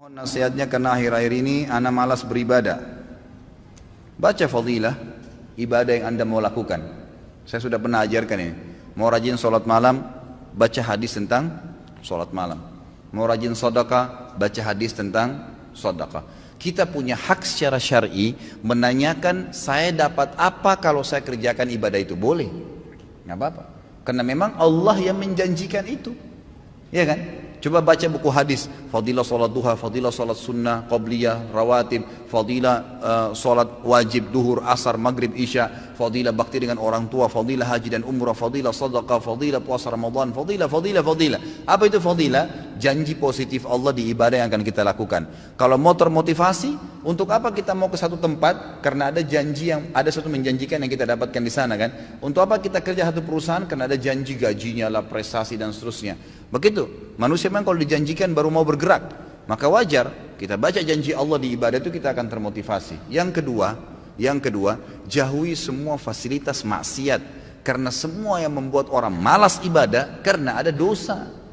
Mohon nasihatnya karena akhir-akhir ini ana malas beribadah. Baca fadilah ibadah yang anda mau lakukan. Saya sudah pernah ajarkan ini. Mau rajin sholat malam, baca hadis tentang sholat malam. Mau rajin sedekah, baca hadis tentang sedekah. Kita punya hak secara syar'i menanyakan saya dapat apa kalau saya kerjakan ibadah itu. Boleh, nggak apa-apa. Karena memang Allah yang menjanjikan itu, ya kan? Coba baca buku hadis, fadilah sholat duha, fadilah sholat sunnah, qabliyah, rawatib, fadilah sholat wajib, duhur, asar, maghrib, isya, fadilah bakti dengan orang tua, fadilah haji dan umrah, fadilah sadaqah, fadilah puasa Ramadan, fadilah. Apa itu fadilah? Janji positif Allah di ibadah yang akan kita lakukan. Kalau mau termotivasi, untuk apa kita mau ke satu tempat? Karena ada janji yang, ada satu menjanjikan yang kita dapatkan di sana kan. Untuk apa kita kerja satu perusahaan? Karena ada janji gajinya lah, prestasi dan seterusnya. Begitu, manusia memang kalau dijanjikan baru mau bergerak. Maka wajar kita baca janji Allah di ibadah itu kita akan termotivasi. Yang kedua, jauhi semua fasilitas maksiat. Karena semua yang membuat orang malas ibadah karena ada dosa.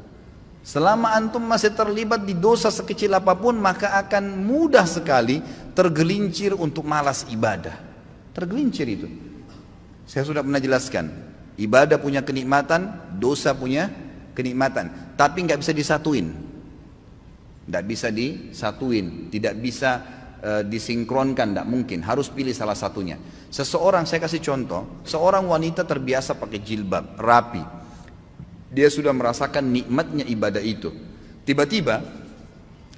Selama antum masih terlibat di dosa sekecil apapun, maka akan mudah sekali tergelincir untuk malas ibadah. Tergelincir itu. Saya sudah pernah jelaskan, ibadah punya kenikmatan, dosa punya kenikmatan, tapi nggak bisa disatuin. Nggak bisa disatuin, tidak bisa disinkronkan, tidak mungkin. Harus pilih salah satunya. Seseorang, saya kasih contoh, seorang wanita terbiasa pakai jilbab, rapi. Dia sudah merasakan nikmatnya ibadah itu. Tiba-tiba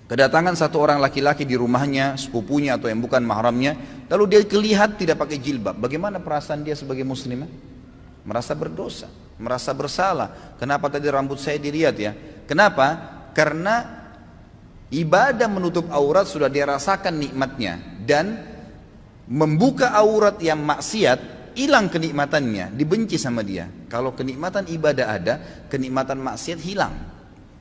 kedatangan satu orang laki-laki di rumahnya, sepupunya atau yang bukan mahramnya, lalu dia kelihatan tidak pakai jilbab. Bagaimana perasaan dia sebagai muslimah? Merasa berdosa, merasa bersalah. Kenapa tadi rambut saya dilihat ya? Kenapa? Karena ibadah menutup aurat sudah dia rasakan nikmatnya, dan membuka aurat yang maksiat hilang kenikmatannya, dibenci sama dia. Kalau kenikmatan ibadah ada, kenikmatan maksiat hilang.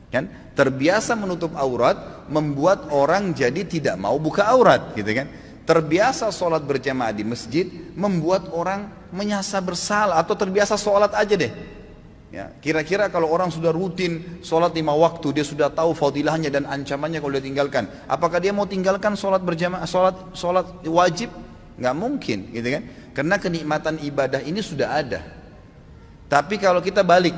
Kan? Terbiasa menutup aurat membuat orang jadi tidak mau buka aurat, gitu kan? Terbiasa sholat berjamaah di masjid membuat orang menyasa bersalah, atau terbiasa sholat aja deh. Ya, kira-kira kalau orang sudah rutin sholat 5 waktu, dia sudah tahu fadilahnya dan ancamannya kalau dia tinggalkan, apakah dia mau tinggalkan sholat berjamaah, sholat wajib? Nggak mungkin, gitu kan? Karena kenikmatan ibadah ini sudah ada. Tapi kalau kita balik,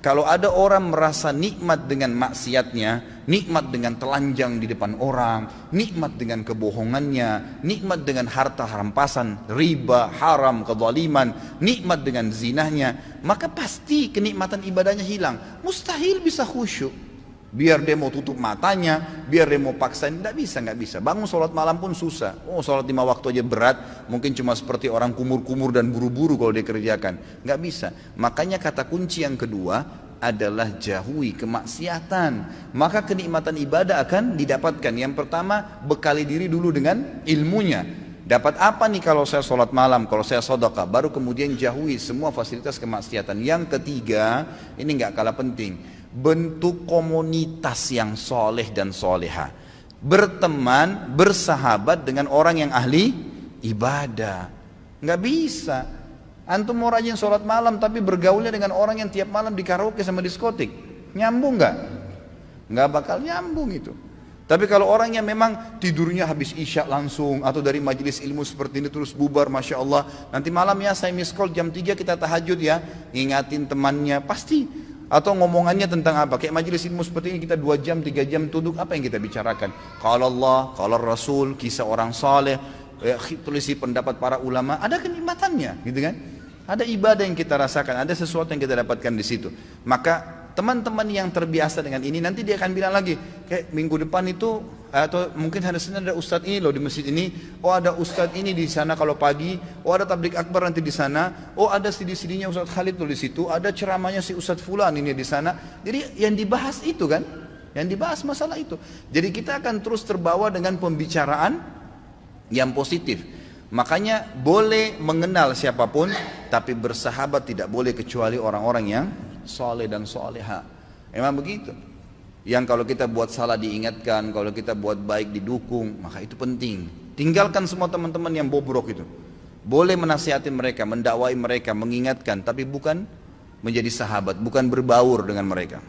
kalau ada orang merasa nikmat dengan maksiatnya, nikmat dengan telanjang di depan orang, nikmat dengan kebohongannya, nikmat dengan harta rampasan, riba, haram, kezaliman, nikmat dengan zinahnya, maka pasti kenikmatan ibadahnya hilang. Mustahil bisa khusyuk. Biar dia mau tutup matanya, biar dia mau paksain, nggak bisa. Bangun sholat malam pun susah. Oh, sholat 5 waktu aja berat, mungkin cuma seperti orang kumur-kumur dan buru-buru kalau dia kerjakan. Nggak bisa. Makanya kata kunci yang kedua adalah jauhi kemaksiatan. Maka kenikmatan ibadah akan didapatkan. Yang pertama, bekali diri dulu dengan ilmunya. Dapat apa nih kalau saya sholat malam, kalau saya sedekah, baru kemudian jauhi semua fasilitas kemaksiatan. Yang ketiga, ini nggak kalah penting, bentuk komunitas yang soleh dan soleha. Berteman, bersahabat dengan orang yang ahli ibadah. Nggak bisa antum mau rajin sholat malam tapi bergaulnya dengan orang yang tiap malam di karaoke sama diskotik. Nyambung nggak? Nggak bakal nyambung itu. Tapi kalau orang yang memang tidurnya habis isya langsung, atau dari majelis ilmu seperti ini terus bubar, Masya Allah, nanti malam ya saya miss call jam 3 kita tahajud ya, ingatin temannya, pasti. Atau ngomongannya tentang apa? Kayak majelis ilmu seperti ini kita 2 jam, 3 jam duduk, apa yang kita bicarakan? Qala Allah, qala Rasul, kisah orang saleh, tulisi pendapat para ulama, ada kenikmatannya, gitu kan? Ada ibadah yang kita rasakan, ada sesuatu yang kita dapatkan di situ. Maka teman-teman yang terbiasa dengan ini, nanti dia akan bilang lagi, kayak minggu depan itu, atau mungkin hari Senin ada ustadz ini loh di masjid ini, oh ada ustadz ini di sana kalau pagi, oh ada tablik akbar nanti di sana, oh ada CD-CD-nya Ustadz Khalid tuh di situ, ada ceramahnya si Ustadz Fulan ini di sana. Jadi yang dibahas itu kan, yang dibahas masalah itu. Jadi kita akan terus terbawa dengan pembicaraan yang positif. Makanya boleh mengenal siapapun, tapi bersahabat tidak boleh kecuali orang-orang yang soleh dan soleha. Emang begitu. Yang kalau kita buat salah diingatkan, kalau kita buat baik didukung, maka itu penting. Tinggalkan semua teman-teman yang bobrok itu. Boleh menasihati mereka, mendakwai mereka, mengingatkan, tapi bukan menjadi sahabat, bukan berbaur dengan mereka.